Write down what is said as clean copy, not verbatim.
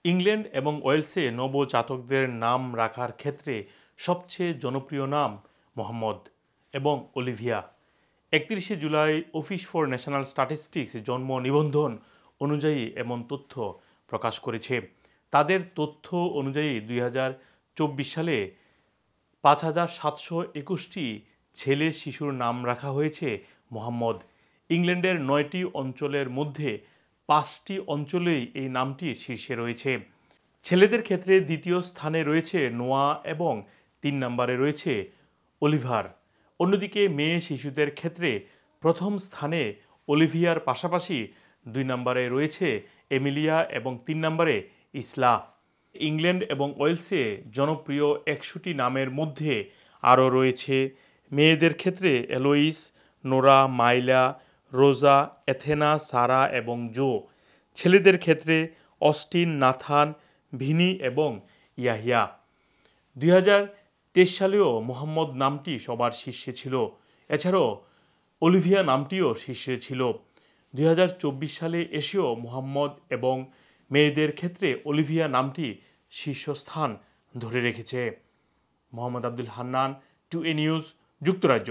England এবং ওয়েলসে নবজাতকদের নাম রাখার ক্ষেত্রে সবচেয়ে জনপ্রিয় নাম মোহাম্মদ এবং অলিভিয়া। 31শে July office for national statistics জন্ম নিবন্ধন অনুযায়ী এমন তথ্য প্রকাশ করেছে। তাদের তথ্য অনুযায়ী 2024 সালে 5,721টি ছেলে শিশুর নাম রাখা হয়েছে মোহাম্মদ। ইংল্যান্ডের 9টি অঞ্চলের মধ্যে 5টি অঞ্চলেই এই নামটি শীর্ষে রয়েছে। ছেলেদের ক্ষেত্রে দ্বিতীয় স্থানে রয়েছে নোয়া এবং 3 নম্বরে রয়েছে অলিভার। অন্যদিকে মেয়ে শিশুদের ক্ষেত্রে প্রথম স্থানে অলিভিয়ার পাশাপাশি 2 নম্বরে রয়েছে এমিলিয়া এবং 3 নম্বরে ইসলা। ইংল্যান্ড এবং ওয়েলসে জনপ্রিয় 100টি নামের মধ্যে আরও রয়েছে মেয়েদের ক্ষেত্রে এলোইস, নোরা, মাইলা, রোজা, এথেনা, সারা এবং জো। ছেলেদের ক্ষেত্রে অস্টিন, নাথান, ভিনি এবং ইয়াহিয়া। 2023 সালেও মোহাম্মদ নামটি সবার শীর্ষে ছিল। এছাড়াও অলিভিয়া নামটিও শীর্ষে ছিল। 2024 সালে এসেও মোহাম্মদ এবং মেয়েদের ক্ষেত্রে অলিভিয়া নামটি শীর্ষস্থান ধরে রেখেছে। মোহাম্মদ আব্দুল হান্নান, 2A নিউজ, যুক্তরাজ্য।